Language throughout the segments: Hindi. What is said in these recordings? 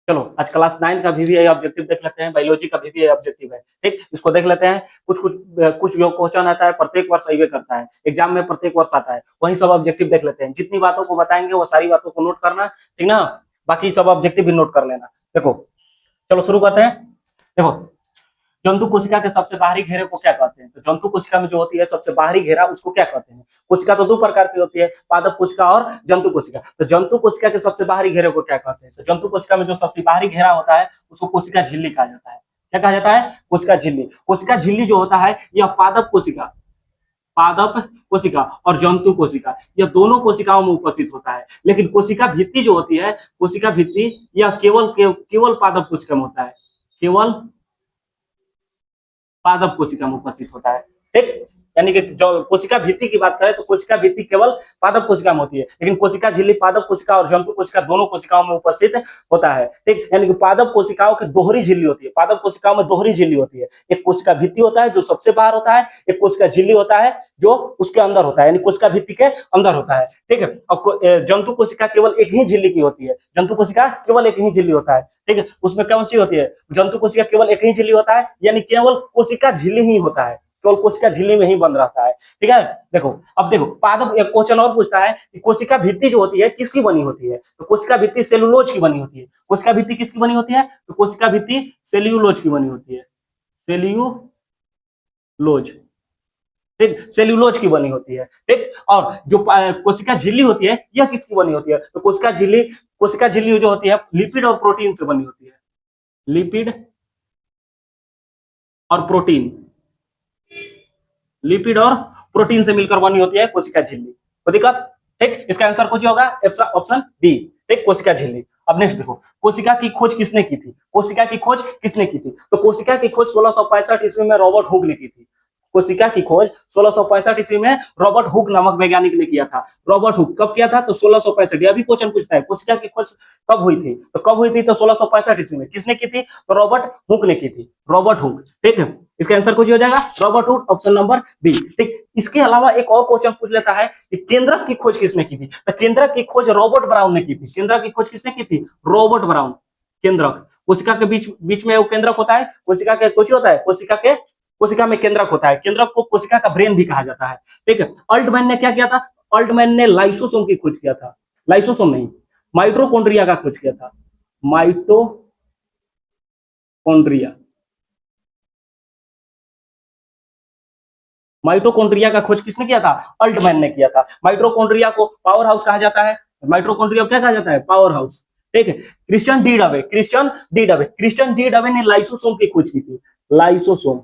चलो आज क्लास 9 का भी ऑब्जेक्टिव देख लेते हैं, बायोलॉजी का भी ऑब्जेक्टिव है। ठीक, इसको देख लेते हैं। कुछ कुछ कुछ जो क्वेश्चन आता है प्रत्येक वर्ष ये करता है, एग्जाम में प्रत्येक वर्ष आता है, वही सब ऑब्जेक्टिव देख लेते हैं। जितनी बातों को बताएंगे वो सारी बातों को नोट करना, ठीक ना। बाकी सब ऑब्जेक्टिव भी नोट कर लेना। देखो, चलो शुरू करते हैं। देखो, जंतु कोशिका के सबसे बाहरी घेरे को क्या कहते हैं? तो जंतु कोशिका में जो होती है सबसे बाहरी घेरा, उसको क्या कहते हैं? कोशिका तो दो प्रकार की होती है, पादप कोशिका और जंतु कोशिका। तो जंतु कोशिका के सबसे बाहरी घेरे को क्या कहते हैं? तो जंतु कोशिका में जो सबसे बाहरी घेरा होता है उसको कोशिका झिल्ली कहा जाता है। क्या कहा जाता है? कोशिका झिल्ली। कोशिका झिल्ली जो होता है यह पादप कोशिका, पादप कोशिका और जंतु कोशिका, यह दोनों कोशिकाओं में उपस्थित होता है। लेकिन कोशिका भित्ति जो होती है, कोशिका भित्ति, यह केवल पादप कोशिका में होता है, केवल पादप कोशिका में उपस्थित होता है। ठीक, यानी कि जो कोशिका भित्ति की बात करें तो कोशिका भित्ति केवल पादप कोशिका में होती है, लेकिन कोशिका झिल्ली पादप कोशिका और जंतु कोशिका दोनों कोशिकाओं में उपस्थित होता है। ठीक, यानी कि पादप कोशिकाओं की दोहरी झिल्ली होती है, पादप कोशिकाओं में दोहरी झिल्ली होती है। एक कोशिका भित्ति होता है जो सबसे बाहर होता है, एक कोशिका झिल्ली होता है जो उसके अंदर होता है, यानी कोशिका भित्ति के अंदर होता है। ठीक है, और जंतु कोशिका केवल एक ही झिल्ली की होती है, जंतु कोशिका केवल एक ही झिल्ली होता है। ठीक है, उसमें कौन सी होती है? जंतु कोशिका केवल एक ही झिल्ली होता है, यानी केवल कोशिका झिल्ली ही होता है, केवल कोशिका झिल्ली में ही बंद रहता है। ठीक है, देखो अब देखो, पादप एक क्वेश्चन और पूछता है कि कोशिका भित्ति जो होती है किसकी बनी होती है? तो कोशिका भित्ति सेलुलोज की बनी होती है। कोशिका भित्ति किसकी बनी होती है? तो कोशिका भित्ति सेल्यूलोज की बनी होती है, सेल्यूलोज। ठीक, सेल्यूलोज की बनी होती है। ठीक, और जो कोशिका झिल्ली होती है यह किसकी बनी होती है? तो कोशिका झिल्ली जो होती है लिपिड और प्रोटीन से बनी होती है, लिपिड और प्रोटीन, लिपिड और प्रोटीन से मिलकर बनी होती है कोशिका झिल्ली। कोई दिक्कत? ठीक, इसका आंसर कुछ होगा ऑप्शन बी। ठीक, कोशिका झिल्ली। अब नेक्स्ट देखो, कोशिका की खोज किसने की थी? कोशिका की खोज किसने की थी? तो कोशिका की खोज 1665 ईस्वी में रॉबर्ट हुक ने की थी। कोशिका की खोज 1665 ईस्वी में रॉबर्ट हुक नामक वैज्ञानिक ने किया था। रॉबर्ट हुक कब किया था? तो 1665। अभी क्वेश्चन पूछता है कोशिका की खोज कब हुई थी? तो कब हुई थी? तो 1665 ईस्वी में। किसने की थी? तो रॉबर्ट हुक ने की थी, रॉबर्ट हुक। ठीक है, इसका आंसर कुछ हो जाएगा Robert Hooke, option number B. ठीक, इसके अलावा एक और क्वेश्चन पूछ लेता है कि केंद्रक की खोज किसने की थी? तो केंद्रक की खोज रॉबर्ट ब्राउन ने की थी। केंद्रक की खोज किसने की थी? Robert brown. केंद्रक, कोशिका के बीच बीच में वो केंद्रक होता है, कोशिका के कुछ होता है, कोशिका में केंद्रक होता है। केंद्रक को कोशिका का ब्रेन भी कहा जाता है। ठीक है, अल्टमैन ने क्या किया था? अल्टमैन ने लाइसोसोम की खोज किया था, लाइसोसोम नहीं, माइटोकॉन्ड्रिया का खोज किया था, माइटोकॉन्ड्रिया। माइटोकॉन्ड्रिया का खोज किसने किया था? अल्टमैन ने किया था। माइटोकॉन्ड्रिया को पावर हाउस कहा जाता है, माइटोकॉन्ड्रिया को क्या कहा जाता है? Power house. ठीक है, क्रिश्चियन डी डवे ने लाइसोसोम की खोज की थी, लाइसोसोम,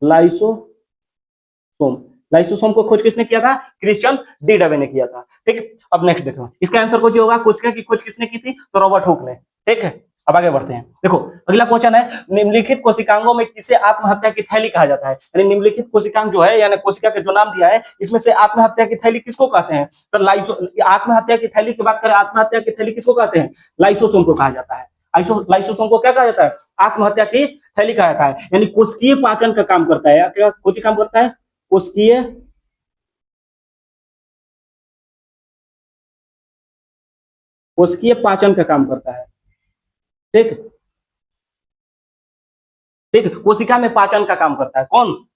लाइसोसोम, लाइसोसोम को खोज किसने किया था? क्रिश्चियन डी डवे ने किया था। ठीक, अब नेक्स्ट देखो, इसका आंसर कुछ होगा, कोशिका की खोज किसने की थी? तो रॉबर्ट हुक ने। ठीक है, अब आगे बढ़ते हैं। देखो अगला क्वेश्चन है, निम्नलिखित कोशिकांगों में किसे आत्महत्या की थैली कहा जाता है? यानी निम्नलिखित कोशिकांग जो है, यानी कोशिका के जो नाम दिया है, इसमें से आत्महत्या की थैली किसको कहते हैं? तो आत्महत्या की थैली की बात करें, आत्महत्या की थैली किसको कहते हैं? लाइसोसोम को कहा जाता है। लाइसोसोम को क्या कहा जाता है? आत्महत्या की थैली कहा जाता है। यानी कोशिकीय पाचन का काम करता है, क्या कुछ काम करता है? कोशिकीय, कोशिकीय पाचन का काम करता है। ठीक, ठीक, कोशिका में पाचन का काम करता है कौन?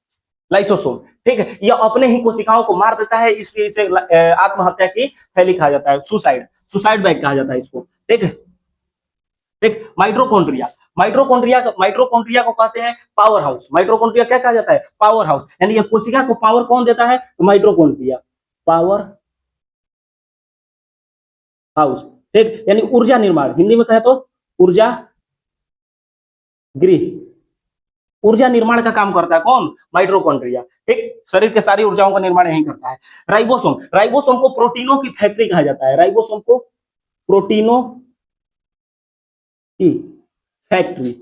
लाइसोसोम। ठीक है, यह अपने ही कोशिकाओं को मार देता है, इसलिए इसे आत्महत्या की थैली कहा जाता है, सुसाइड, सुसाइड बैग कहा जाता है इसको। ठीक है, ठीक, माइटोकॉन्ड्रिया, माइटोकॉन्ड्रिया को कहते हैं पावर हाउस। माइटोकॉन्ड्रिया क्या कहा जाता है? Power house. यानी ये कोशिका को पावर कौन देता है? तो माइटोकॉन्ड्रिया, पावर हाउस। ठीक, यानी ऊर्जा निर्माण, हिंदी में कहे तो ऊर्जा गृह, ऊर्जा निर्माण का काम करता है कौन? माइटोकॉन्ड्रिया। ठीक, शरीर के सारी ऊर्जाओं का निर्माण यही करता है। राइबोसोम, राइबोसोम को प्रोटीनों की फैक्ट्री कहा जाता है, राइबोसोम को प्रोटीनों की फैक्ट्री,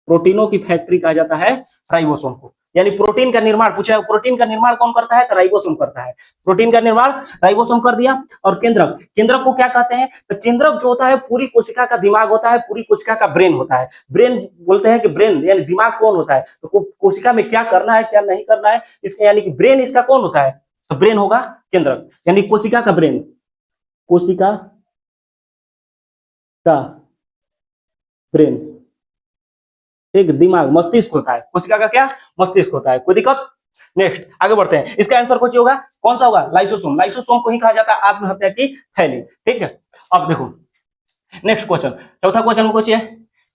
प्रोटीनों की फैक्ट्री कहा जाता है राइबोसोम को। यानी प्रोटीन का निर्माण पूछा है, प्रोटीन का निर्माण कौन करता है? तो राइबोसोम करता है। प्रोटीन का निर्माण राइबोसोम कर दिया। और केंद्रक, केंद्रक को क्या कहते हैं? तो केंद्रक जो होता है पूरी कोशिका का दिमाग होता है, पूरी कोशिका का ब्रेन होता है। ब्रेन बोलते हैं कि ब्रेन यानी दिमाग कौन होता है? तो कोशिका में क्या करना है क्या नहीं करना है, इसका यानी कि ब्रेन इसका कौन होता है? तो ब्रेन होगा केंद्रक, यानी कोशिका का ब्रेन, कोशिका का ब्रेन, एक दिमाग, मस्तिष्क होता है। कोशिका का क्या? मस्तिष्क होता है। कोई दिक्कत? नेक्स्ट आगे बढ़ते हैं। इसका आंसर कुछ होगा, कौन सा होगा? लाइसोसोम। लाइसोसोम को ही कहा जाता है आत्महत्या की थैली। ठीक है, अब देखो नेक्स्ट क्वेश्चन, चौथा क्वेश्चन कुछ है,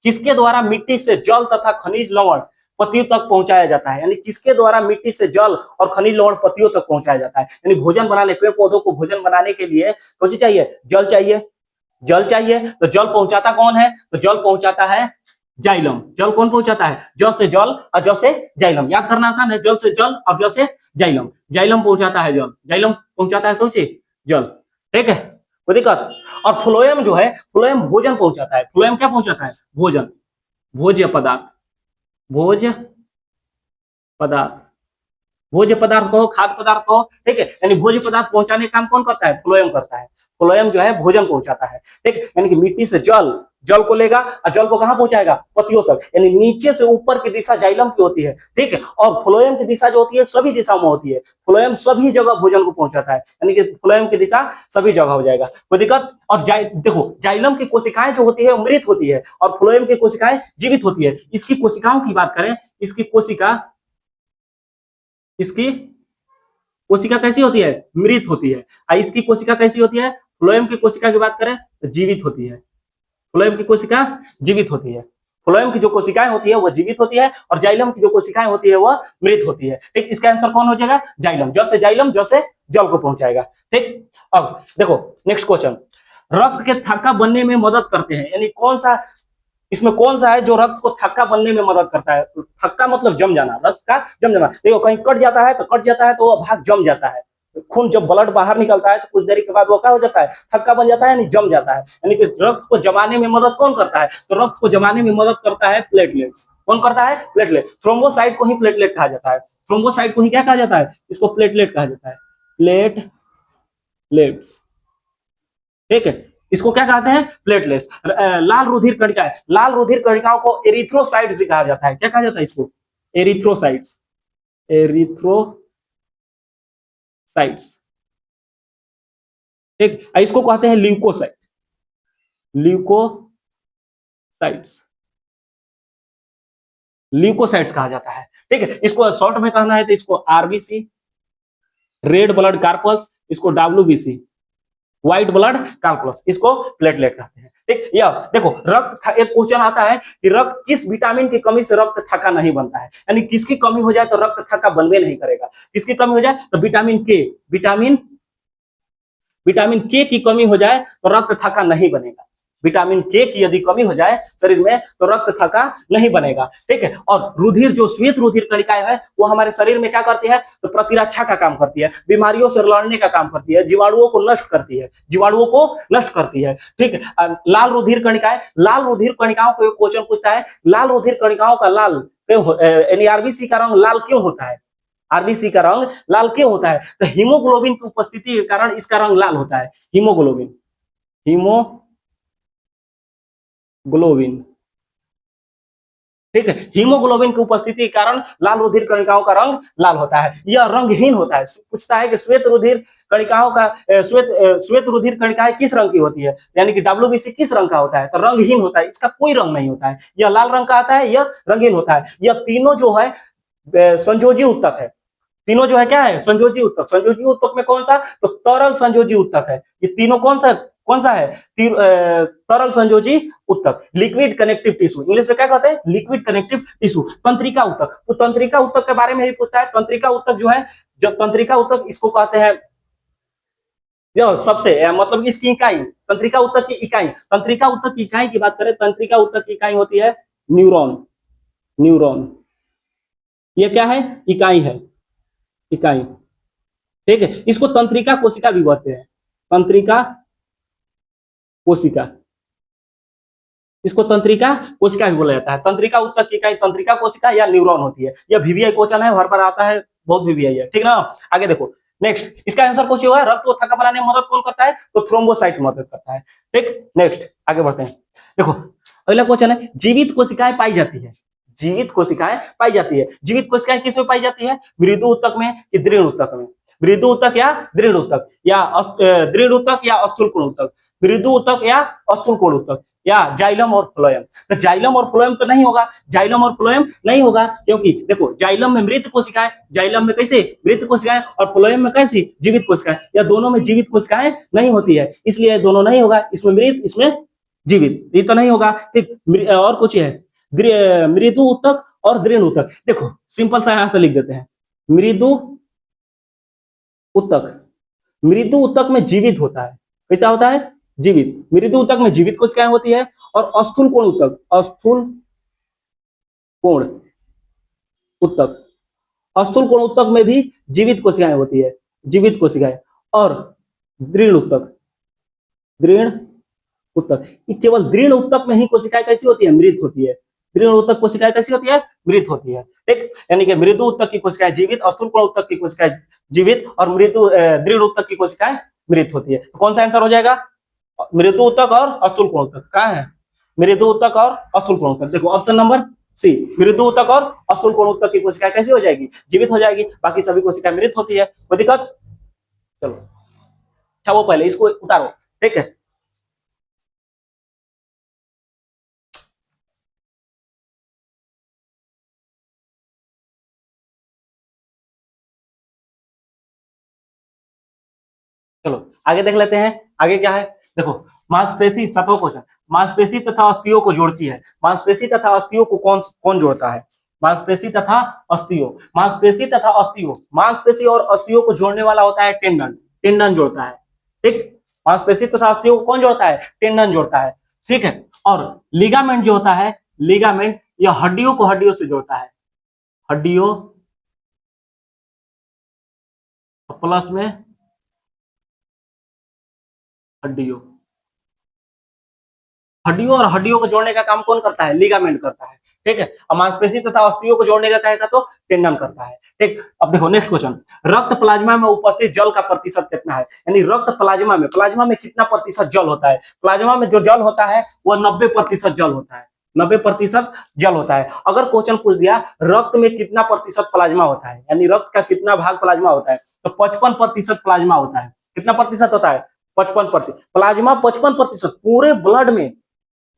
किसके द्वारा मिट्टी से जल तथा खनिज लवण पतियों तक पहुंचाया जाता है? यानी किसके द्वारा मिट्टी से जल और खनिज लवण पतियों तक पहुंचाया जाता है? यानी भोजन बनाने, पेड़ पौधों को भोजन बनाने के लिए कुछ चाहिए? जल चाहिए। जल चाहिए तो जल पहुंचाता कौन है? तो जल पहुंचाता है जाइलम। जल कौन पहुंचाता है? ज से जल और ज से जाइलम। याद करना आसान है, जल से जल और ज से जाइलम। जाइलम पहुंचाता है जल, जाइलम पहुंचाता है कौन सी? जल। ठीक है, कोई दिक्कत? और फ्लोएम जो है, फ्लोएम भोजन पहुंचाता है। फ्लोएम क्या पहुंचाता है? भोजन, भोज्य पदार्थ, भोज्य पदार्थ, भोज्य पदार्थ को, खाद्य पदार्थ को। ठीक है, यानी भोज्य पदार्थ पहुंचाने का काम कौन करता है? फ्लोएम करता है। फ्लोएम जो है भोजन पहुंचाता है। ठीक, यानी कि मिट्टी से जल, जल को लेगा और जल को कहां पहुंचाएगा? पत्तियों तक। यानी नीचे से ऊपर की दिशा जाइलम की होती है। ठीक है, और फ्लोएम की दिशा जो होती है सभी दिशाओं में होती है। फ्लोएम सभी जगह भोजन को पहुंचाता है, यानी कि फ्लोएम की दिशा सभी जगह हो जाएगा। कोई दिक्कत? और देखो जाइलम की कोशिकाएं जो होती है मृत होती है और फ्लोएम की कोशिकाएं जीवित होती है। इसकी कोशिकाओं की बात करें, इसकी कोशिका, इसकी कोशिका कैसी होती है? मृत होती है। और इसकी कोशिका कैसी होती है? फ्लोएम की कोशिका की बात करें तो जीवित होती है। फ्लोएम की कोशिका जीवित होती है। फ्लोएम की जो कोशिकाएं होती है वो जीवित होती है और जाइलम की जो कोशिकाएं होती है वह मृत होती है। ठीक, इसका आंसर कौन हो जाएगा? जाइलम। जल से जाइलम, जल से जल को पहुंचाएगा। ठीक, अब देखो नेक्स्ट क्वेश्चन, रक्त के थक्का बनने में मदद करते हैं, यानी कौन सा, इसमें कौन सा है जो रक्त को थक्का बनने में मदद करता है? थक्का मतलब जम जाना, रक्त का जम जाना। देखो कहीं कट जाता है तो कट जाता है तो वो भाग जम जाता है। खून जब ब्लड बाहर निकलता है तो कुछ देरी के बाद वो क्या हो जाता है? थक्का बन जाता है, यानी जम जाता है। यानी कि रक्त को जमाने में मदद कौन करता है? तो रक्त को जमाने में मदद करता है प्लेटलेट। कौन करता है? प्लेटलेट। थ्रोम्बोसाइट को ही प्लेटलेट कहा जाता है। थ्रोम्बोसाइट को ही क्या कहा जाता है? इसको प्लेटलेट कहा जाता है। प्लेटलेट्स। ठीक है, इसको क्या कहते हैं? प्लेटलेट्स। लाल रुधिर कणिकाएं, लाल रुधिर कणिकाओं को एरिथ्रोसाइट्स भी कहा जाता है। क्या कहा जाता है इसको? एरिथ्रोसाइट्स। एरिथ्रोसाइट्स। ठीक, इसको कहते हैं ल्यूकोसाइट। ल्यूकोसाइट्स, ल्यूकोसाइट्स कहा जाता है। ठीक है, इसको शॉर्ट में कहना है तो इसको आरबीसी, रेड ब्लड कार्पल्स, इसको डब्ल्यूबीसी, व्हाइट ब्लड कार्पल्स, इसको प्लेटलेट कहते हैं। ठीक, यह देखो रक्त, एक क्वेश्चन आता है कि रक्त किस विटामिन की कमी से रक्त थक्का नहीं बनता है? यानी किसकी कमी हो जाए तो रक्त थक्का बनबे नहीं करेगा? किसकी कमी हो जाए तो विटामिन के, विटामिन विटामिन के की कमी हो जाए तो रक्त थक्का नहीं बनेगा। विटामिन के की यदि कमी हो जाए शरीर में तो रक्त थक्का नहीं बनेगा। ठीक है, और रुधिर, जो श्वेत रुधिर कणिकाएं है वो हमारे शरीर में क्या करती है? तो प्रतिरक्षा का काम करती है, बीमारियों से लड़ने का काम करती है, जीवाणुओं को नष्ट करती है, जीवाणुओं को नष्ट करती है। ठीक है, लाल रुधिर कणिकाएं, लाल रुधिर कणिकाओं को क्वेश्चन पूछता है, लाल रुधिर कणिकाओं का लाल यानी आरबीसी का रंग लाल क्यों होता है? आरबीसी का रंग लाल क्यों होता है? तो हीमोग्लोबिन की उपस्थिति के कारण इसका रंग लाल होता है। Haemoglobin, haemoglobin. ठीक है, हीमोग्लोबिन की उपस्थिति के कारण लाल रुधिर कणिकाओं का रंग लाल होता है। यह रंगहीन होता है। पूछता है कि श्वेत रुधिर कणिकाओं का, श्वेत रुधिर कणिकाएं किस रंग की होती है? यानी कि डब्ल्यूबीसी किस रंग का होता है? तो रंगहीन होता है, इसका कोई रंग नहीं होता है। यह लाल रंग का आता है, यह रंगीन होता है। यह तीनों जो है संयोजी उत्तक है। तीनों जो है क्या है? संयोजी उत्तक। संयोजी उत्तक में कौन सा? तो तरल संयोजी उत्तक है। ये तीनों कौन सा है? तरल संयोजी उत्तक, लिक्विड कनेक्टिव टिश्यू। इंग्लिश में क्या कहते हैं? Liquid connective tissue. तंत्रिका उत्तक, तो तंत्रिका उत्तक के बारे में भी पूछता है। तंत्रिका उत्तक जो है, जब तंत्रिका उत्तक इसको कहते हैं, सबसे मतलब इसकी इकाई, तंत्रिका उत्तक की इकाई, तंत्रिका उत्तक की इकाई की बात करें, तंत्रिका उत्तक की इकाई होती है न्यूरॉन। न्यूरॉन ये क्या है? इकाई है, इकाई। ठीक है, इसको तंत्रिका कोशिका भी कहते हैं। तंत्रिका कोशिका, इसको तंत्रिका कोशिका भी बोला जाता है। तंत्रिका उत्तक की इकाई तंत्रिका कोशिका या न्यूरॉन होती है। यह वीवीआई क्वेश्चन है, हर बार आता है, बहुत वीवीआई है। ठीक ना, आगे देखो नेक्स्ट, इसका आंसर कुछ होगा, रक्त को थक्का बनाने में मदद कौन करता है? तो थ्रोम्बोसाइट्स मदद करता है। ठीक, नेक्स्ट आगे बढ़ते हैं। देखो अगला क्वेश्चन है, जीवित कोशिकाएं पाई जाती है, जीवित कोशिकाएं पाई जाती है। जीवित कोशिकाएं किस में पाई जाती है? मृदु उत्तक में कि दृढ़ उत्तक में? मृदु उत्तक या दृढ़ उत्तक, या दृढ़ उत्तक या स्थूल कोण उत्तक? मृदु उत्तक या स्थूल कोण उत्तक? या जाइलम और फ्लोएम। तो जाइलम और फ्लोएम तो नहीं होगा, जाइलम और फ्लोएम नहीं होगा, क्योंकि देखो जाइलम में मृत कोशिकाएं, जाइलम में कैसे मृत कोशिकाएं और फ्लोएम में कैसी जीवित कोशिकाएं, या दोनों में जीवित कोशिकाएं नहीं होती है, इसलिए दोनों नहीं होगा, इसमें मृत इसमें जीवित, ये तो नहीं होगा। ठीक, और कुछ है मृदु ऊतक और दृढ़ ऊतक। देखो सिंपल सा यहां से लिख देते हैं, मृदु ऊतक, मृदु ऊतक में जीवित होता है, कैसा होता है जीवित, मृदु ऊतक में जीवित कोशिकाएं होती है। और अस्थूल कोण ऊतक, अस्थूल कोण ऊतक, अस्थूल कोण ऊतक में भी जीवित कोशिकाएं होती है, जीवित कोशिकाएं। और दृढ़ ऊतक, दृढ़ ऊतक, केवल दृढ़ ऊतक में ही कोशिकाएं कैसी होती है मृत होती है, दृढ़ ऊतक कोशिकाएं कैसी होती है मृत होती है। ठीक, यानी कि मृदु ऊतक की कोशिकाएं जीवित, अस्थूल कोण ऊतक की कोशिकाएं जीवित और मृदु दृढ़ ऊतक की कोशिकाएं मृत होती है। तो कौन सा आंसर हो जाएगा, मृदु ऊतक और अस्थूल कोण ऊतक, कहाँ है मृदु ऊतक और अस्थूल कोण ऊतक। देखो ऑप्शन नंबर सी, मृदु ऊतक और अस्थूल कोण ऊतक की कोशिकाएं कैसी हो जाएगी जीवित हो जाएगी, बाकी सभी कोशिकाएं मृत होती है। कोई दिक्कत, चलो अच्छा वो पहले इसको उतारो, ठीक है। चलो आगे देख लेते हैं, आगे क्या है। देखो मांसपेशी, सतो क्वेश्चन, मांसपेशी तथा अस्थियों को जोड़ती है, मांसपेशी तथा अस्थियों को कौन कौन जोड़ता है, मांसपेशी तथा अस्थियों, मांसपेशी तथा अस्थियों, मांसपेशी और अस्थियों को जोड़ने वाला होता है टेंडन, टेंडन जोड़ता है। ठीक, मांसपेशी तथा अस्थियों को कौन जोड़ता है, टेंडन जोड़ता है। ठीक है, और लिगामेंट जो होता है, लिगामेंट यह हड्डियों को हड्डियों से जोड़ता है, हड्डियों प्लस में हड्डियों, हड्डियों और हड्डियों को जोड़ने का काम कौन करता है, लिगामेंट करता है। ठीक है, और मांसपेशी तथा अस्थियों को जोड़ने का कहेगा तो टेंडन करता है। ठीक, अब देखो नेक्स्ट क्वेश्चन, रक्त प्लाज्मा में उपस्थित जल का प्रतिशत कितना है, यानी रक्त प्लाज्मा में, प्लाज्मा में कितना प्रतिशत जल होता है, प्लाज्मा में जो जल होता है वो 90% जल होता है, 90% जल होता है। अगर क्वेश्चन पूछ दिया रक्त में कितना प्रतिशत प्लाज्मा होता है, यानी रक्त का कितना भाग प्लाज्मा होता है, तो 55% प्लाज्मा होता है। कितना प्रतिशत होता है, 55%, प्लाज्मा 55%, पूरे ब्लड में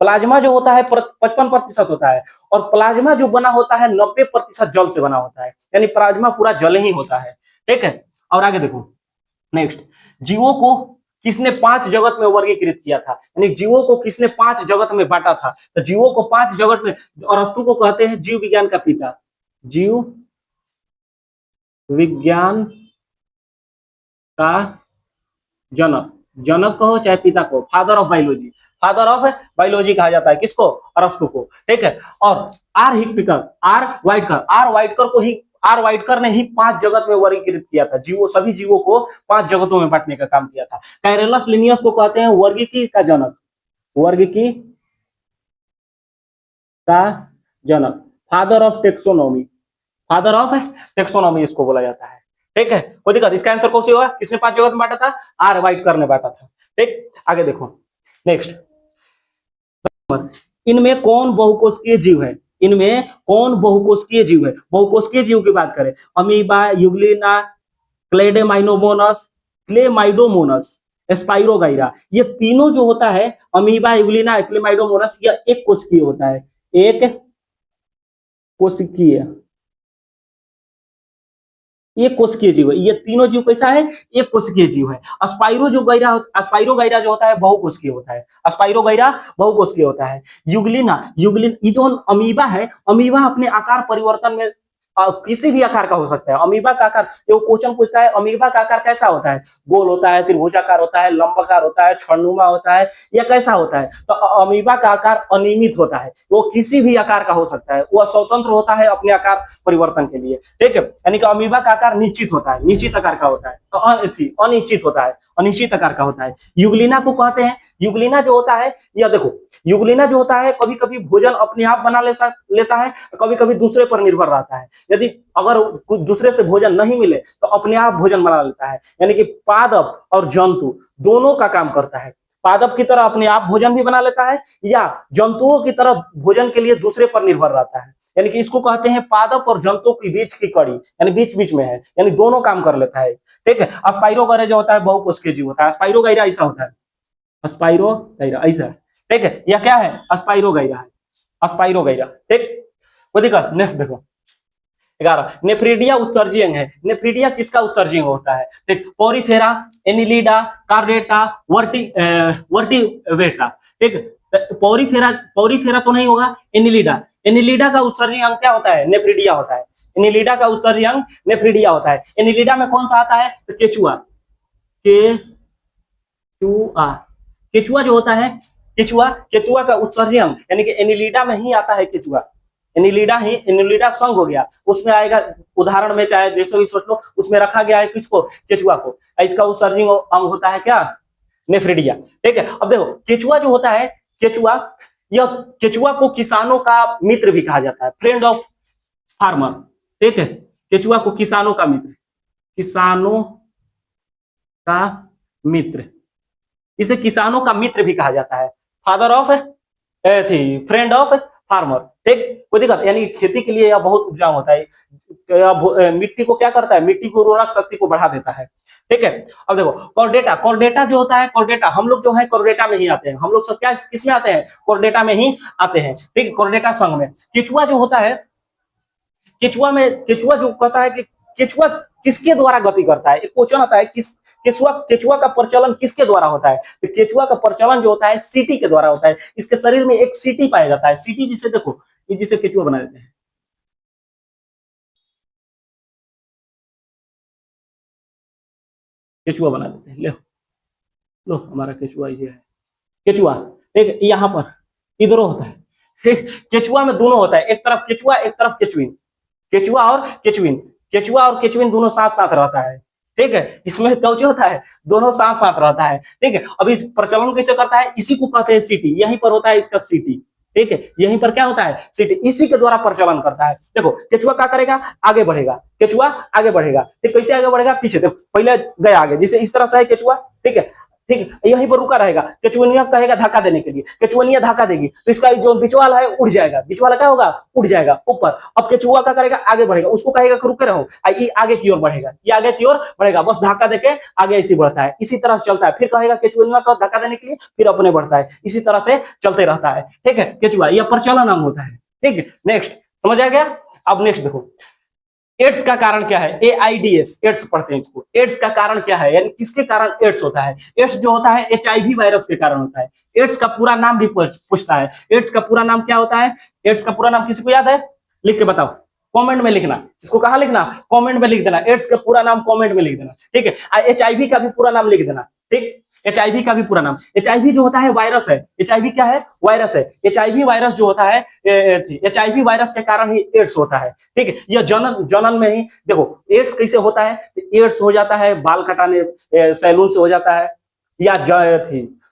प्लाज्मा जो होता है 55% होता है, और प्लाज्मा जो बना होता है 90% जल से बना होता है, यानी प्लाज्मा पूरा जल ही होता है। ठीक है, और आगे देखो नेक्स्ट, जीवों को किसने 5 जगत में वर्गीकृत किया था, यानी जीवों को किसने 5 जगत में बांटा था, तो जीवों को 5 जगत में, और अरस्तु को कहते हैं जीव विज्ञान का पिता, जीव विज्ञान का जनक, जनक कहो चाहे पिता को, father of biology, father of biology कहा जाता है किसको, अरस्तु को। ठीक है, और आर हिक्पिकर, आर वाइटकर, आर वाइटकर को ही, आर वाइटकर ने ही 5 जगत में वर्गीकृत किया था, जीवों सभी जीवों को 5 जगतों में बांटने का काम किया था। कैरेलस लिनियस को कहते हैं वर्गीकी का जनक, वर्गीकी का जनक, father of taxonomy, father of taxonomy इसको बोला जाता है। ठीक है, कोई दिक्कत, इसका आंसर कौन सी होगा, किसने 5 जगत में बांटा था, आर वाइटकर ने बांटा था। ठीक, आगे देखो नेक्स्ट, इनमें कौन बहुकोशिकीय जीव है, इनमें कौन बहुकोशिकीय जीव है, बहुकोशिकीय जीव की बात करें, अमीबा, यूग्लिना, क्लेडेमाइनोमोनस, क्लेमाइडोमोनस, स्पाइरोगाइरा, ये तीनों जो होता है अमीबा, यूग्लिना, क्लेमाइडोमोनस, यह एक कोशिकीय होता है, एक कोशिकीय, एक कोशिकीय जीव है, ये तीनों जीव कैसा है, एक कोशिकीय जीव है। अस्पाइरो जो गैरा, अस्पाइरो गैरा जो होता है बहुकोशिकीय होता है, अस्पाइरो गैरा बहुकोशिकीय होता है। युगलिना, युगलिन, ये जो अमीबा है, अमीबा अपने आकार परिवर्तन में किसी भी आकार का हो सकता है। अमीबा का आकार, जो क्वेश्चन पूछता है अमीबा का आकार कैसा होता है, गोल होता है, त्रिभुजाकार होता है, लंबाकार होता है, छड़नुमा होता है, या कैसा होता है, तो अमीबा का आकार अनियमित होता है, वो किसी भी आकार का हो सकता है, वह स्वतंत्र होता है अपने आकार परिवर्तन के लिए। ठीक है, यानी कि अमीबा का आकार निश्चित होता है, निश्चित आकार का होता है, तो अनिश्चित होता है, अनिश्चित आकार का होता है। युगलिना को कहते हैं, युगलिना जो होता है, यह देखो युगलिना जो होता है कभी कभी भोजन अपने आप बना लेता है, कभी कभी दूसरे पर निर्भर रहता है, यदि अगर कुछ दूसरे से भोजन नहीं मिले तो अपने आप भोजन बना लेता है, यानी कि पादप और जंतु दोनों का काम करता है, पादप की तरह अपने आप भोजन भी बना लेता है, या जंतुओं की तरह भोजन के लिए दूसरे पर निर्भर रहता है, यानी कि इसको कहते हैं पादप और जंतु के बीच की कड़ी, यानी बीच बीच में है, यानी दोनों काम कर लेता है। ठीक है, स्पाइरोगाइरा जो होता है बहुकोशिकीय जीव होता है, स्पाइरोगाइरा ऐसा होता है, स्पाइरोगाइरा ऐसा है। ठीक है, यह क्या है, स्पाइरोगाइरा है, स्पाइरोगाइरा। ठीक, वो देखो नेक्स्ट देखो 11 नेफ्रिडिया उत्सर्जी अंग है। नेफ्रिडिया किसका उत्सर्जी अंग होता है, ठीक, पोरीफेरा, एनिलिडा, कार्डेटा, वर्टिवेटा। ठीक, पोरीफेरा, पोरीफेरा तो नहीं होगा, एनिलिडा, एनिलिडा का उत्सर्जी अंग क्या होता है, नेफ्रिडिया होता है। एनिलिडा का उत्सर्जी अंग नेफ्रिडिया होता है। एनिलिडा में कौन सा आता है, तो केचुआ, केचुआ, केचुआ जो होता है, केचुआ, केचुआ का उत्सर्जी अंग यानी कि एनिलिडा में ही आता है केचुआ। एनिलिडा ही, एनिलिडा संघ हो गया, उसमें आएगा, उदाहरण में चाहे जैसे भी सोच लो, उसमें रखा गया है किसको, केचुआ को। इसका उत्सर्जिंग अंग होता है क्या, नेफ्रिडिया। ठीक है, अब देखो केचुआ जो होता है, केचुआ, यह केचुआ को किसानों का मित्र भी कहा जाता है, फ्रेंड ऑफ फार्मर। ठीक है, केचुआ को किसानों का मित्र, किसानों का मित्र, इसे किसानों का मित्र भी कहा जाता है, फादर ऑफ थी, फ्रेंड ऑफ फार्मर। ठीक, कोई दिक्कत, यानी खेती के लिए यह बहुत उपजाऊ होता है, मिट्टी को क्या करता है, मिट्टी को उर्वरक शक्ति को बढ़ा देता है। ठीक है, अब देखो कॉर्डेटा, कॉर्डेटा जो होता है, कॉर्डेटा हम लोग जो है कॉर्डेटा में ही आते हैं, हम लोग सब क्या किस में आते हैं, कॉर्डेटा में ही आते हैं। ठीक, कॉर्डेटा संघ में। केचुआ जो होता है, केचुआ में, केचुआ जो कहता है कि केचुआ किसके द्वारा गति करता है, एक क्वेश्चन आता है, किस केचुआ, केचुआ का प्रचलन किसके द्वारा होता है, तो केचुआ का प्रचलन जो होता है सीटी के द्वारा होता है। इसके शरीर में एक सीटी पाया जाता है, सीटी जिसे देखो, ये जिसे केचुआ बना देते हैं, केचुआ बना देते हैं, लो लो हमारा केचुआ ये है, केचुआ। ठीक, यहाँ पर इधरों होता है। ठीक, केचुआ में दोनों होता है, एक तरफ केचुआ, एक तरफ केचुइन, केचुआ और केचुइन, केचुआ और केचुइन दोनों साथ साथ रहता है। ठीक है, इसमें कौची होता है, दोनों साथ साथ रहता है। ठीक है, अब इस प्रचलन कैसे करता है, इसी को कहते हैं सीटी, यहीं पर होता है इसका सीटी। ठीक है, यहीं पर क्या होता है, सीटी, इसी के द्वारा प्रचलन करता है। देखो केचुआ क्या करेगा, आगे बढ़ेगा, केचुआ आगे बढ़ेगा। ठीक, कैसे आगे बढ़ेगा, पीछे देखो, पहले गया आगे, जैसे इस तरह से है केचुआ। ठीक है, ठीक, यहीं पर रुका रहेगा, केचुअनिया कहेगा धक्का देने के लिए, केचुअनिया धक्का देगी तो इसका जो बीच वाला है उड़ जाएगा, बीच वाला क्या होगा, उड़ जाएगा ऊपर। अब केचुआ क्या करेगा, आगे बढ़ेगा, उसको कहेगा कि रुके रहो, ये आगे की ओर बढ़ेगा, ये आगे की ओर बढ़ेगा, बस धक्का देके आगे ऐसे बढ़ता है, इसी तरह से चलता है। फिर कहेगा केचुअनिया को धक्का देने के लिए, फिर अपने बढ़ता है, इसी तरह से चलते रहता है। ठीक है, केचुआ यह प्रचलन अंग होता है। ठीक है, नेक्स्ट समझ आ गया। अब नेक्स्ट देखो, एड्स का कारण क्या है, एआईडीएस, एड्स पढ़ते हैं इसको। एड्स का कारण क्या है, यानी किसके कारण एड्स होता है। एड्स जो होता है एचआईवी वायरस के कारण होता है। एड्स का पूरा नाम भी पूछता है, एड्स का पूरा नाम क्या होता है, एड्स का पूरा नाम किसी को याद है, लिख के बताओ, कमेंट में लिखना, इसको कहाँ लिखना, कमेंट में लिख देना, एड्स का पूरा नाम कमेंट में लिख देना। ठीक है, एचआईवी का भी पूरा नाम लिख देना। ठीक, एचआईवी का भी पूरा नाम, एचआईवी जो होता है वायरस है, एचआईवी क्या है, वायरस है। एचआईवी वायरस जो होता है, एचआईवी वायरस के कारण ही एड्स होता है। ठीक है, यह जनन जनन में ही देखो, एड्स कैसे होता है, एड्स हो जाता है बाल कटाने, सैलून से हो जाता है, या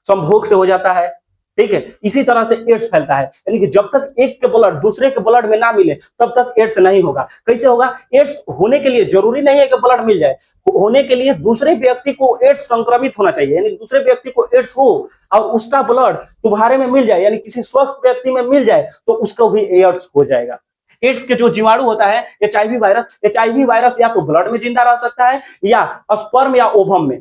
संभोग से हो जाता है। ठीक है, इसी तरह से एड्स फैलता है, यानी कि जब तक एक के ब्लड दूसरे के ब्लड में ना मिले तब तक एड्स नहीं होगा। कैसे होगा, एड्स होने के लिए जरूरी नहीं है कि ब्लड मिल जाए, होने के लिए दूसरे व्यक्ति को एड्स संक्रमित होना चाहिए, यानी दूसरे व्यक्ति को एड्स हो और उसका ब्लड तुम्हारे में मिल जाए, यानी किसी स्वस्थ व्यक्ति में मिल जाए तो उसको भी एड्स हो जाएगा। एड्स के जो जीवाणु होता है एचआईवी वायरस या तो ब्लड में जिंदा रह सकता है, या स्पर्म या ओवम में,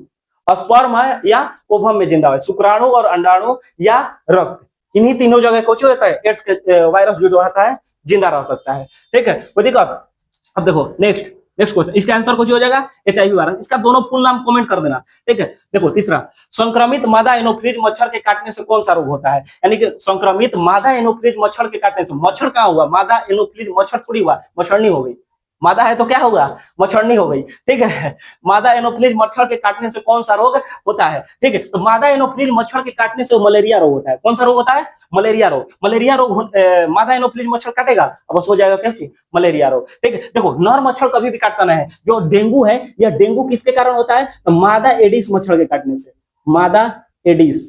स्पर्म है या ओवम में जिंदा है, शुक्राणु और अंडाणु या रक्त, इन्हीं तीनों जगह कुछ होता है, एड्स के वायरस जो रहता है जिंदा रह सकता है। ठीक है, कोई दिक्कत। अब देखो नेक्स्ट क्वेश्चन, इसका आंसर कुछ हो जाएगा एचआईवी वायरस। इसका दोनों फुल नाम कमेंट कर देना। ठीक है, देखो तीसरा, संक्रमित मादा एनोफ्लिज मच्छर के काटने से कौन सा रोग होता है, यानी कि संक्रमित मादा एनोफ्लिज मच्छर के काटने से, मच्छर कहाँ हुआ, मादा एनोफ्लिज मच्छर थोड़ी हुआ, मच्छरनी हो गई, मादा है तो क्या होगा, मच्छरनी हो गई। ठीक है, मादा एनोफ्लिज मच्छर के काटने से कौन सा रोग होता है। ठीक है, तो मादा एनोफ्लिज मच्छर के काटने से मलेरिया रोग होता है। कौन सा रोग होता है, मलेरिया रोग। मलेरिया रोग मादा एनोफ्लिज मच्छर काटेगा, अब बस हो जाएगा क्या चीज, मलेरिया रोग। ठीक है, देखो नर मच्छर कभी भी काटता नहीं है। जो डेंगू है, यह डेंगू किसके कारण होता है, तो मादा एडिस मच्छर के काटने से, मादा एडिस,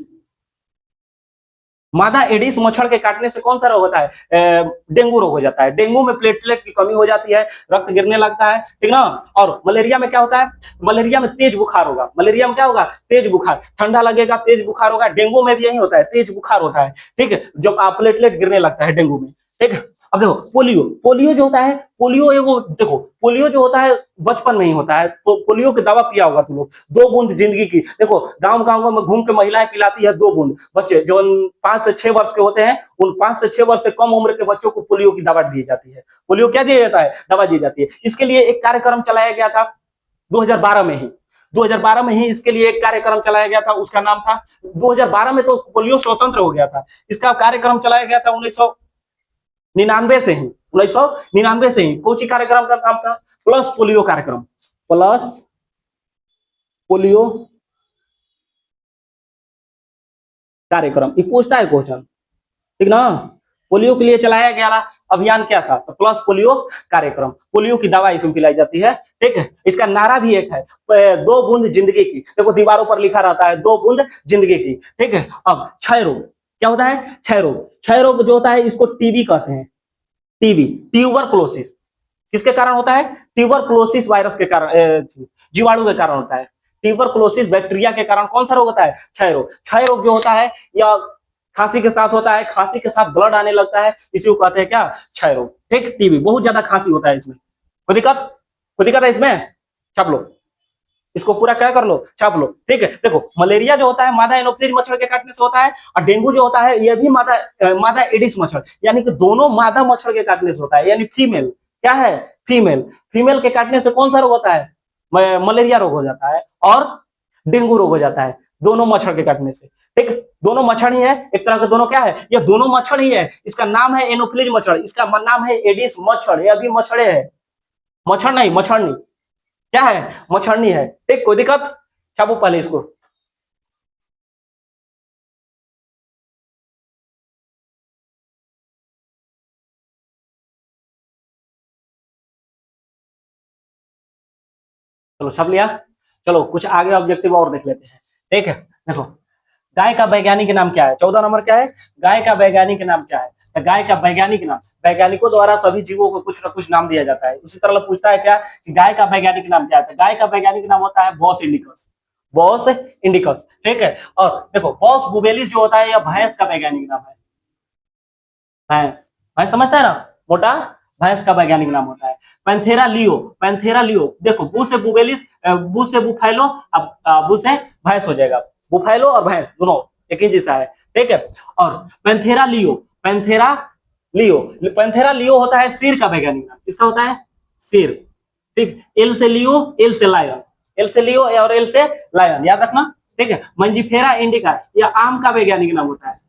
मादा एडिस मच्छर के काटने से कौन सा रोग होता है, डेंगू रोग हो जाता है। डेंगू में प्लेटलेट की कमी हो जाती है, रक्त गिरने लगता है, ठीक ना। और मलेरिया में क्या होता है, मलेरिया में तेज बुखार होगा, मलेरिया में क्या होगा, तेज बुखार, ठंडा लगेगा, तेज बुखार होगा। डेंगू में भी यही होता है, तेज बुखार होता है। ठीक है, जब प्लेटलेट गिरने लगता है डेंगू में। ठीक है, अब देखो पोलियो, पोलियो जो होता है, पोलियो एगो देखो, पोलियो जो होता है बचपन में ही होता है। तो पोलियो की दवा पिया होगा तुम लोग, 2 बूंद जिंदगी की। देखो गांव-गांव में घूम के महिलाएं पिलाती है 2 बूंद। बच्चे जो 5 से 6 वर्ष के होते हैं, उन 5 से 6 वर्ष से कम उम्र के बच्चों को पोलियो की दवा दी जाती है। पोलियो क्या दिया जाता है? दवा दी जाती है। इसके लिए एक कार्यक्रम चलाया गया था 2012 में ही। 2012 में ही इसके लिए एक कार्यक्रम चलाया गया था, उसका नाम था, 2012 में तो पोलियो स्वतंत्र हो गया था। इसका कार्यक्रम चलाया गया था 1999 से ही, 1999 से ही। कोची कार्यक्रम का नाम था प्लस पोलियो कार्यक्रम, प्लस पोलियो कार्यक्रम। ये पूछता है क्वेश्चन, ठीक ना। पोलियो के लिए चलाया गया अभियान क्या था? तो प्लस पोलियो कार्यक्रम। पोलियो की दवा इसमें पिलाई जाती है, ठीक है। इसका नारा भी एक है, 2 बूंद जिंदगी की। देखो दीवारों पर लिखा रहता है 2 बूंद जिंदगी की, ठीक है। अब क्षय रोग क्या होता है? क्षय रोग, क्षय रोग जो होता है इसको टीबी कहते हैं। टीबी, ट्यूबरकुलोसिस, किसके कारण होता है? ट्यूबरकुलोसिस वायरस के कारण, जीवाणु के कारण होता है। ट्यूबरकुलोसिस बैक्टीरिया के कारण कौन सा रोग होता है? क्षय रोग। क्षय रोग जो होता है या खांसी के साथ होता है, खांसी के साथ ब्लड आने लगता है, इसी को कहते हैं क्या? क्षय रोग। ठीक, टीबी, बहुत ज्यादा खांसी होता है इसमें। कोई दिक्कत? कोई दिक्कत है इसमें? छाप लो इसको, पूरा क्या कर लो, छाप लो, ठीक है। देखो मलेरिया जो होता है मादा एनोफ्लिज मच्छर के काटने से होता है, और डेंगू जो होता है ये भी मादा एडिस मच्छर, यानी कि दोनों मादा मच्छर के काटने से होता है, यानी फीमेल। क्या है? फीमेल। फीमेल के काटने से कौन सा रोग होता है? मलेरिया रोग हो जाता है और डेंगू रोग हो जाता है, दोनों मच्छर के काटने से। ठीक, दोनों मच्छर ही है, एक तरह के दोनों क्या है? ये दोनों मच्छर ही है। इसका नाम है एनोफ्लिज मच्छर, इसका नाम है एडिस मच्छर। ये अभी मच्छरे है, मच्छर नहीं, मच्छरनी। क्या है? मच्छरनी है। ठीक, कोई दिक्कत? छापो पहले इसको। चलो छाप लिया। चलो कुछ आगे ऑब्जेक्टिव और देख लेते हैं, ठीक है। देखो गाय का वैज्ञानिक नाम क्या है? 14 नंबर क्या है? गाय का वैज्ञानिक नाम क्या है? तो गाय का वैज्ञानिक नाम, वैज्ञानिकों द्वारा सभी जीवों को कुछ ना कुछ नाम दिया जाता है। उसी तरह पूछता है क्या कि गाय का वैज्ञानिक नाम क्या है? तो गाय का वैज्ञानिक नाम होता है बॉस इंडिकस, बॉस इंडिकस, ठीक है। और देखो बॉस बुबेलिस जो होता है यह भैंस का वैज्ञानिक नाम है। भैंस, भैंस समझता है ना, मोटा भैंस का वैज्ञानिक नाम होता है। पैंथेरा लियो, पैंथेरा लियो, देखो बू से बुबेलिस, बू से बुफैलो, अब बू से भैंस हो जाएगा। बुफैलो और भैंस दोनों एक ही जैसा है, ठीक है। और Panthera leo, Panthera leo, Panthera leo होता है शेर का वैज्ञानिक नाम। किसका होता है? शेर, ठीक। एल से लियो, एल से लायन, एल से लियो और एल से लायन, याद रखना, ठीक है। मंजीफेरा इंडिका यह आम का वैज्ञानिक नाम होता है,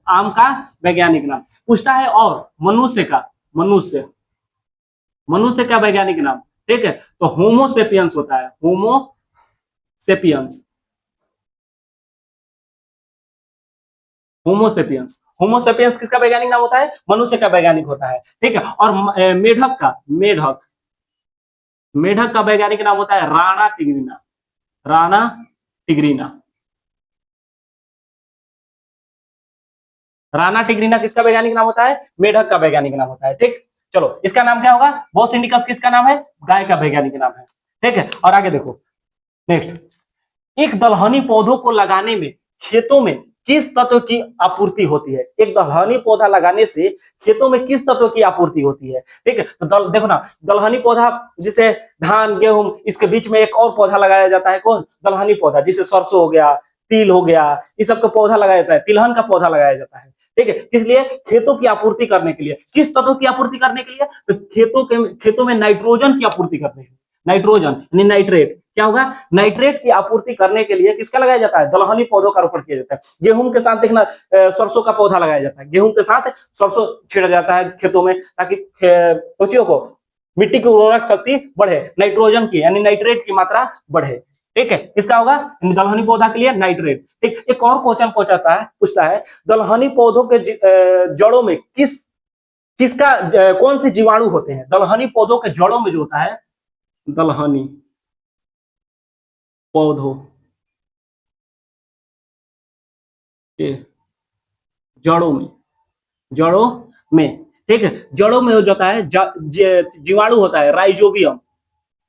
आम का वैज्ञानिक नाम। पूछता है और मनुष्य का, मनुष्य, मनुष्य का वैज्ञानिक नाम, ठीक है। तो होमोसेपियंस होता है, होमोसेपियंस, होमोसेपियंस, होमोसेपियंस किसका वैज्ञानिक नाम होता है? मनुष्य का वैज्ञानिक होता है, ठीक है। और मेढक का, मेढक, मेढक का वैज्ञानिक नाम होता है राणा टिग्रिना, राणा टिग्रिना। राणा टिग्रिना किसका वैज्ञानिक नाम होता है? मेढक का वैज्ञानिक नाम होता है, ठीक। चलो इसका नाम क्या होगा? बॉस इंडिकस किसका नाम है? गाय का वैज्ञानिक नाम है, ठीक है। और आगे देखो नेक्स्ट, एक दलहनी पौधों को लगाने में खेतों में किस तत्व की आपूर्ति होती है? एक दलहनी पौधा लगाने से खेतों में किस तत्व की आपूर्ति होती है? ठीक है, तो देखो ना, दलहनी पौधा जिसे धान गेहूं, इसके बीच में एक और पौधा लगाया जाता है, कौन? दलहनी पौधा, जिसे सरसों हो गया, तिल हो गया, इस सब का पौधा लगाया जाता है, तिलहन का पौधा लगाया जाता है, ठीक है। किस लिए? खेतों की आपूर्ति करने के लिए। किस तत्व की आपूर्ति करने के लिए? तो खेतों में नाइट्रोजन की आपूर्ति करने के लिए। नाइट्रोजन यानी नाइट्रेट, क्या होगा? नाइट्रेट की आपूर्ति करने के लिए किसका लगाया जाता है? दलहनी पौधों का रोपण किया जाता है। गेहूं के साथ देखना, सरसों का पौधा लगाया जाता है, गेहूं के साथ सरसों छेड़ा जाता है खेतों में, ताकि सोचियों को मिट्टी की उर्वरक शक्ति बढ़े, नाइट्रोजन की यानी नाइट्रेट की मात्रा बढ़े, ठीक है। किसका होगा? दलहनी पौधा के लिए नाइट्रेट, ठीक। एक और क्वेश्चन पूछता है दलहनी पौधों के जड़ों में किसका कौन से जीवाणु होते हैं? दलहनी पौधों के जड़ों में जो होता है, दलहनी पौधों के जड़ों में, जड़ों में, ठीक है, जड़ों में हो जाता है जीवाणु होता है राइजोबियम,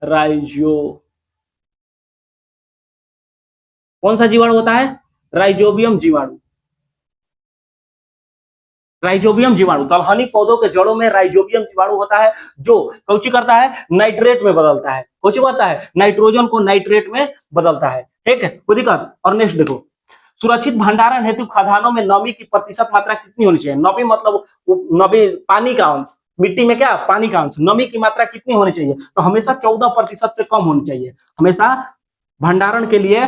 राइजो, कौन सा जीवाणु होता है? राइजोबियम जीवाणु, राइजोबियम जीवाणु, दलहनी पौधों के जड़ों में राइजोबियम जीवाणु होता है, जो कौची करता है, नाइट्रेट में बदलता है, कौची करता है, नाइट्रोजन को नाइट्रेट में बदलता है। ठीक है, कोई दिक्कत। और नेक्स्ट देखो, सुरक्षित भंडारण हेतु खदानों में नमी की प्रतिशत मात्रा कितनी होनी चाहिए। नमी मतलब नमी पानी का अंश, मिट्टी में क्या पानी का अंश, नमी की मात्रा कितनी होनी चाहिए, तो हमेशा 14% से कम होनी चाहिए। हमेशा भंडारण के लिए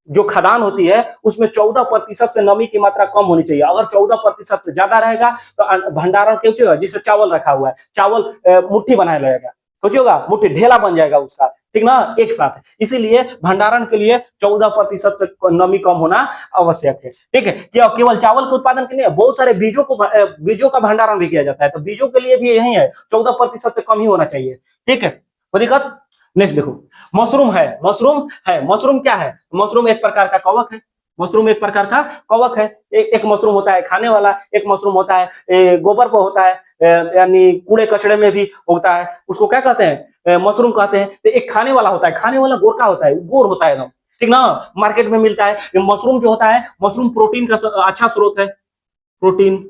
जो खदान होती है उसमें 14% से नमी की मात्रा कम होनी चाहिए। अगर 14% से ज्यादा रहेगा तो भंडारण क्यों होगा, जिससे चावल रखा हुआ है, चावल मुट्ठी बनाया लगेगा, कुछ होगा, मुट्ठी ढेला बन जाएगा उसका, ठीक ना, एक साथ। इसीलिए भंडारण के लिए 14% से नमी कम होना आवश्यक है। ठीक है, क्या केवल चावल के उत्पादन के लिए, बहुत सारे बीजों का भंडारण भी किया जाता है, तो बीजों के लिए भी यही है, 14% से कम ही होना चाहिए। ठीक है, कोई दिक्कत। नेक्स्ट देखो, मशरूम है, मशरूम क्या है, मशरूम एक प्रकार का कवक है, मशरूम एक प्रकार का कवक है। एक मशरूम होता है खाने वाला, एक मशरूम होता है गोबर पर होता है, यानी कूड़े कचड़े में भी होता है, उसको क्या कहते हैं, मशरूम कहते हैं। तो एक खाने वाला होता है, खाने वाला गोरका होता है, गोर होता है एकदम, ठीक ना, मार्केट में मिलता है। मशरूम जो होता है, मशरूम प्रोटीन का अच्छा स्रोत है, प्रोटीन।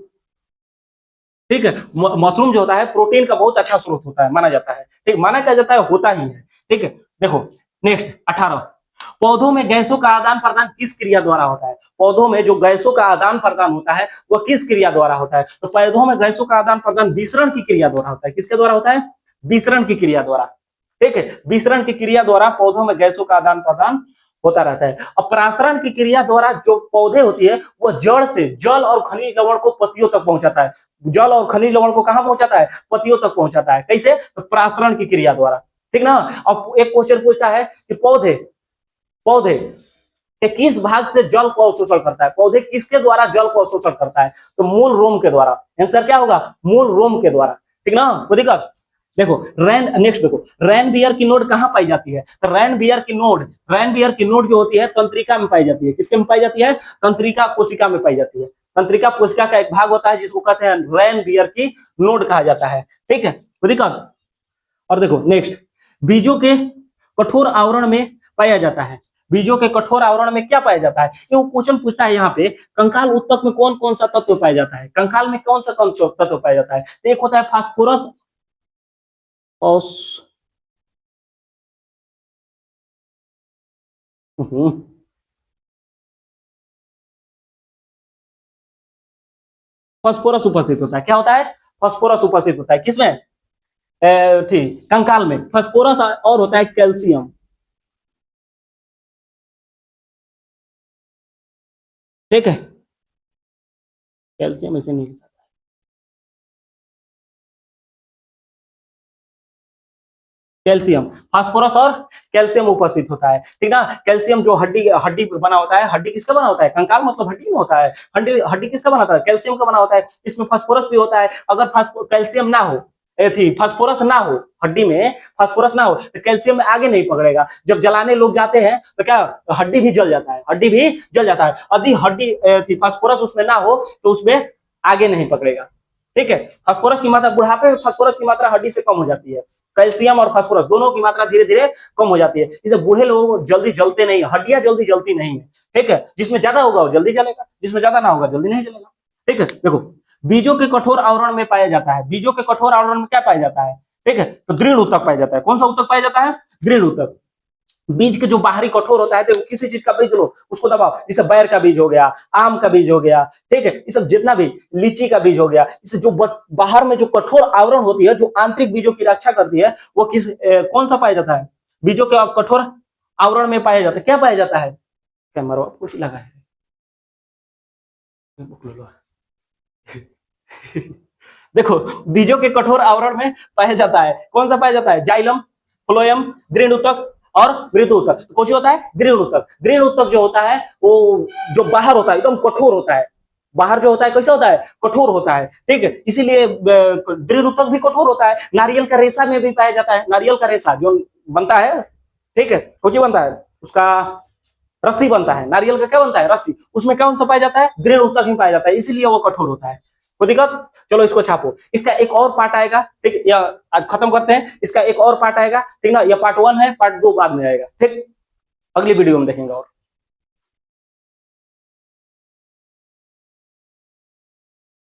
ठीक है, मशरूम जो होता है प्रोटीन का बहुत अच्छा स्रोत होता है, माना जाता है, ठीक, माना क्या जाता है, होता ही है। ठीक है, देखो नेक्स्ट 18, पौधों में गैसों का आदान प्रदान किस क्रिया द्वारा होता है। पौधों में जो गैसों का आदान प्रदान होता है वह किस क्रिया द्वारा होता है, तो पौधों में गैसों का आदान प्रदान विसरण की क्रिया द्वारा होता है। किसके द्वारा होता है, विसरण की क्रिया द्वारा। ठीक है, विसरण की क्रिया द्वारा पौधों में गैसों का आदान प्रदान होता रहता है। अब परासरण की क्रिया द्वारा जो पौधे होती है वह जड़ से जल और खनिज लवण को पत्तियों तक पहुंचाता है। जल और खनिज लवण को कहां पहुंचाता है, पत्तियों तक पहुंचाता है। कैसे, तो परासरण की क्रिया द्वारा। ठीक ना। अब एक क्वेश्चन पूछता है कि पौधे पौधे के किस भाग से जल को अवशोषण करता है, पौधे किसके द्वारा जल को अवशोषण करता है, तो मूल रोम के द्वारा। आंसर क्या होगा, मूल रोम के द्वारा। ठीक ना, कोई दिक्कत। देखो नेक्स्ट देखो, रैन बियर की नोड कहां पाई जाती है, तो रैन बियर की नोड जो होती है तंत्रिका में पाई जाती है। किसके में पाई जाती है, तंत्रिका कोशिका में पाई जाती है। तंत्रिका कोशिका का एक भाग होता है जिसको कहते हैं रैन बियर की नोड कहा जाता है। ठीक है, कोई दिक्कत। और देखो नेक्स्ट, बीजों के कठोर आवरण में पाया जाता है। बीजों के कठोर आवरण में क्या पाया जाता है, ये क्वेश्चन पूछता है यहाँ पे, कंकाल उत्तक में कौन कौन सा तत्व पाया जाता है, कंकाल में कौन सा तत्व पाया जाता है। तो एक होता है फास्फोरस और फास्फोरस उपस्थित होता है। क्या होता है, फास्फोरस उपस्थित होता है किसमें, थी कंकाल में, फास्फोरस और होता है कैल्शियम। ठीक है, कैल्शियम ऐसे नहीं लिखा, कैल्शियम, फास्फोरस और कैल्शियम उपस्थित होता है। ठीक ना, कैल्शियम जो हड्डी हड्डी बना होता है, हड्डी किसका बना होता है, कंकाल मतलब हड्डी में होता है, हड्डी हड्डी किसका बना होता है, कैल्शियम का बना होता है। इसमें फास्फोरस भी होता है। अगर कैल्शियम ना हो, थी फास्फोरस ना हो, हड्डी में फास्फोरस ना हो तो कैल्शियम में आगे नहीं पकड़ेगा। जब जलाने लोग जाते हैं तो क्या, हड्डी भी जल जाता है, हड्डी भी जल जाता है। यदि हड्डी थी फास्फोरस उसमें ना हो तो उसमें आगे नहीं पकड़ेगा। ठीक है, फास्फोरस की मात्रा बुढ़ापे में, फास्फोरस की मात्रा हड्डी से कम हो जाती है। कैल्शियम और फास्फोरस दोनों की मात्रा धीरे धीरे कम हो जाती है। इसे बूढ़े लोग जल्दी जलते नहीं, हड्डियां जल्दी जलती नहीं है। ठीक है, जिसमें ज्यादा होगा वो जल्दी जलेगा, जिसमें ज्यादा ना होगा जल्दी नहीं जलेगा। ठीक है, देखो बीजों के कठोर आवरण में पाया जाता है, बीजों के कठोर आवरण में क्या पाया जाता है, ठीक है, तो दृढ़ ऊतक पाया जाता है। कौन सा ऊतक पाया जाता है, दृढ़ ऊतक। बीज के जो बाहरी कठोर होता है, तो किसी चीज का बीज लो उसको दबाओ, जैसे बैर का बीज हो गया, आम का बीज हो गया, ठीक है, ये सब जितना भी, लीची का बीज हो गया, इससे जो बाहर में जो कठोर आवरण होती है, जो आंतरिक बीजों की रक्षा करती है, वो कौन सा पाया जाता है, बीजों के कठोर आवरण में पाया जाता है। क्या पाया जाता है, क्या मारो कुछ लगा है देखो बीजों के कठोर आवरण में पाया जाता है, कौन सा पाया जाता है, जाइलम, फ्लोएम, दृढ़ ऊतक और मृदु ऊतक। कौन सी होता है, दृढ़ ऊतक। दृढ़ ऊतक जो होता है वो जो बाहर होता है एकदम कठोर होता है, बाहर जो होता है कैसा होता है, कठोर होता है। ठीक है, इसीलिए दृढ़ ऊतक भी कठोर होता है। नारियल का रेशा में भी पाया जाता है, नारियल का रेशा जो बनता है, ठीक है, कौन सी बनता है, उसका रस्सी बनता है, नारियल का क्या बनता है, रस्सी, उसमें कौन सा पाया जाता है, दृढ़ ऊतक ही पाया जाता है, इसीलिए वो कठोर होता है। कोई दिक्कत, चलो इसको छापो, इसका एक और पार्ट आएगा। ठीक, या आज खत्म करते हैं, इसका एक और पार्ट आएगा, ठीक ना, ये पार्ट 1 है, पार्ट 2 बाद में आएगा। ठीक, अगली वीडियो में देखेंगे और